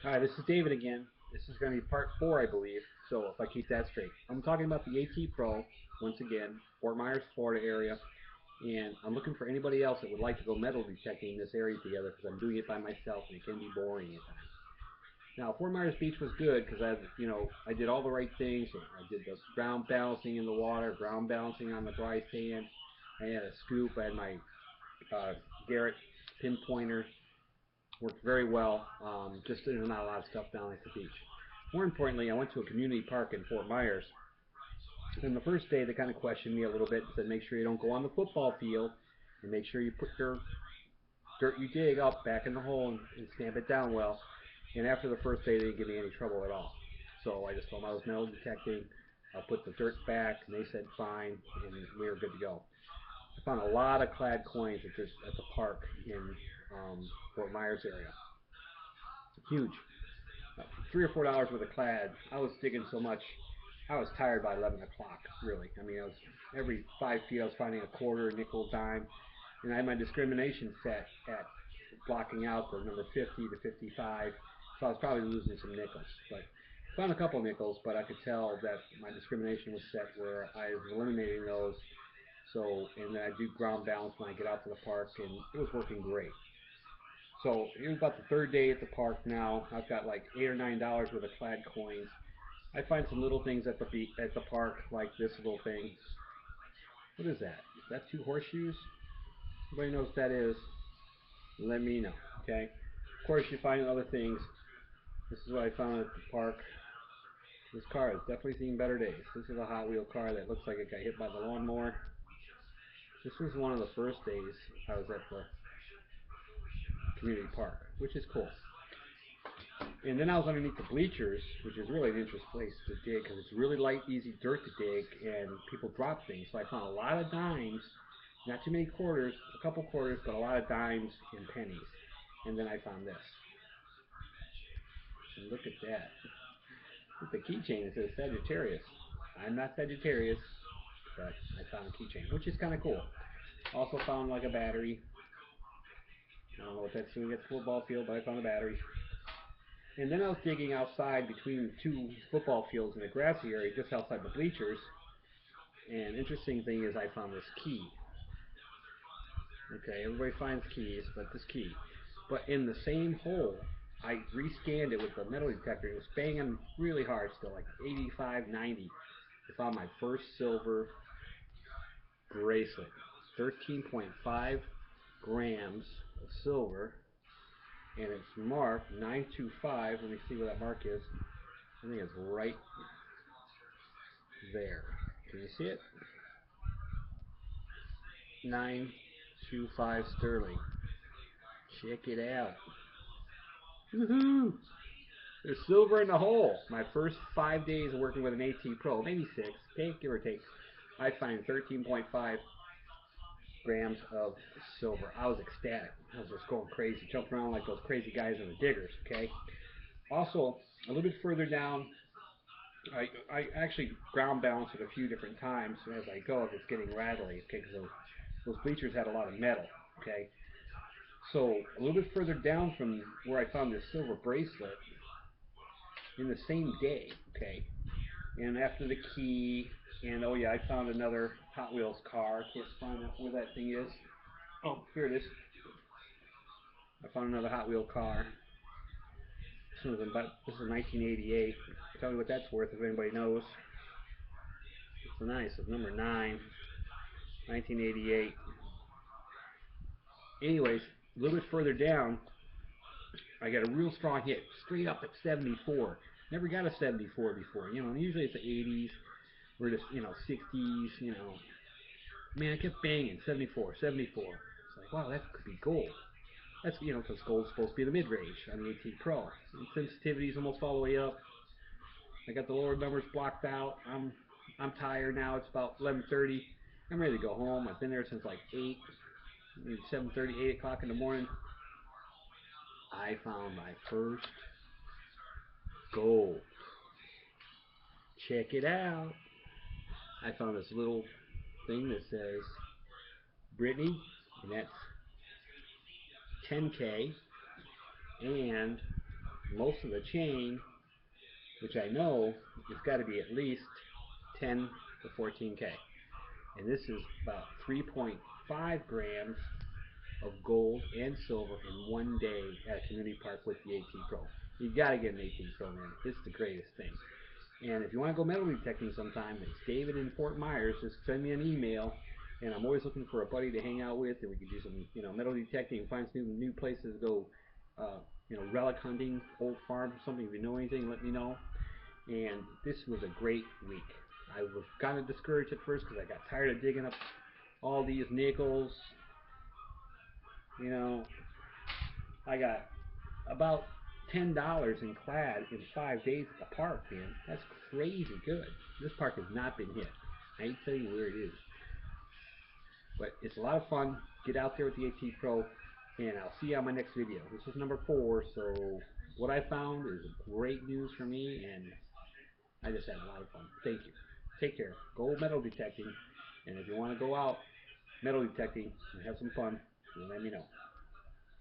Hi, this is David again. This is going to be part 4, I believe, so if I keep that straight. I'm talking about the A.T.Pro, once again, Fort Myers, Florida area, and I'm looking for anybody else that would like to go metal detecting in this area together because I'm doing it by myself and it can be boring at times. Now, Fort Myers Beach was good because I did all the right things. I did the ground balancing in the water, ground balancing on the dry sand. I had a scoop. I had my Garrett pinpointer. Worked very well. Just there's not a lot of stuff down at the beach. More importantly, I went to a community park in Fort Myers. And the first day, they kind of questioned me a little bit and said, make sure you don't go on the football field and make sure you put your dirt you dig up back in the hole and stamp it down well. And after the first day, they didn't give me any trouble at all. So I just told them I was metal detecting. I'll put the dirt back, and they said fine, and we were good to go. I found a lot of clad coins at the park in Fort Myers area. Huge. 3 or 4 dollars worth of clad. I was digging so much, I was tired by 11 o'clock, really. I mean, I was every 5 feet I was finding a quarter, nickel, dime, and I had my discrimination set at blocking out the number 50 to 55, so I was probably losing some nickels. But found a couple nickels, but I could tell that my discrimination was set where I was eliminating those. So, and then I do ground balance when I get out to the park, and it was working great. So it was about the third day at the park now. I've got like $8 or $9 worth of clad coins. I find some little things at the park, like this little thing. What is that? Is that two horseshoes? Anybody knows what that is? Let me know. Okay. Of course, you find other things. This is what I found at the park. This car has definitely seen better days. This is a Hot Wheel car that looks like it got hit by the lawnmower. This was one of the first days I was at the community park, which is cool. And then I was underneath the bleachers, which is really an interesting place to dig because it's really light, easy dirt to dig, and people drop things. So I found a lot of dimes, not too many quarters, a couple quarters, but a lot of dimes and pennies. And then I found this. And look at that. With the keychain, it says Sagittarius. I'm not Sagittarius, but I found a keychain, which is kind of cool. Also found like a battery. I don't know what that's doing at the football field, but I found a battery. And then I was digging outside between the two football fields in the grassy area just outside the bleachers. And interesting thing is I found this key. Okay, everybody finds keys, but this key. But in the same hole, I rescanned it with the metal detector. It was banging really hard still, like 85, 90. I found my first silver bracelet. 13.5 grams of silver. And it's marked 925. Let me see where that mark is. I think it's right there. Can you see it? 925 sterling. Check it out. Woohoo! There's silver in the hole. My first 5 days of working with an A.T.Pro, maybe 6, okay, give or take. I find 13.5 grams of silver. I was ecstatic. I was just going crazy, jumping around like those crazy guys in the diggers, okay? Also, a little bit further down, I actually ground balance it a few different times as I go if it's getting rattly, okay, because those bleachers had a lot of metal, okay? So a little bit further down from where I found this silver bracelet, in the same day, okay, and after the key, and oh yeah, I found another Hot Wheels car. Can't find out where that thing is. Oh, here it is. I found another Hot Wheel car. This is 1988. Tell me what that's worth if anybody knows. It's nice. It's number 9, 1988. Anyways, a little bit further down, I got a real strong hit, straight up at 74. Never got a 74 before. Usually it's the 80s, or just 60s. Man, I kept banging 74, 74. It's like, wow, that could be gold. That's because gold's supposed to be the mid-range on the A.T.Pro. Sensitivity's almost all the way up. I got the lower numbers blocked out. I'm tired now. It's about 11:30. I'm ready to go home. I've been there since like 8, maybe 7:30, 8 o'clock in the morning. I found my first gold. Check it out. I found this little thing that says Brittany, and that's 10K, and most of the chain, which I know it's got to be at least 10 to 14K. And this is about 3.5 grams of gold and silver in one day at Community Park with the A.T.Pro. You gotta get an A.T.Pro, man. It's the greatest thing. And if you want to go metal detecting sometime, it's David in Fort Myers. Just send me an email, and I'm always looking for a buddy to hang out with, and we could do some, metal detecting, find some new places to go, relic hunting, old farms, something. If you know anything, let me know. And this was a great week. I was kind of discouraged at first because I got tired of digging up all these nickels. I got about $10 in clad in 5 days at the park, man. That's crazy good. This park has not been hit. I ain't tell you where it is. But it's a lot of fun. Get out there with the A.T.Pro, and I'll see you on my next video. This is number 4, so what I found is great news for me, and I just had a lot of fun. Thank you. Take care. Go metal detecting, and if you want to go out metal detecting and have some fun, let me know.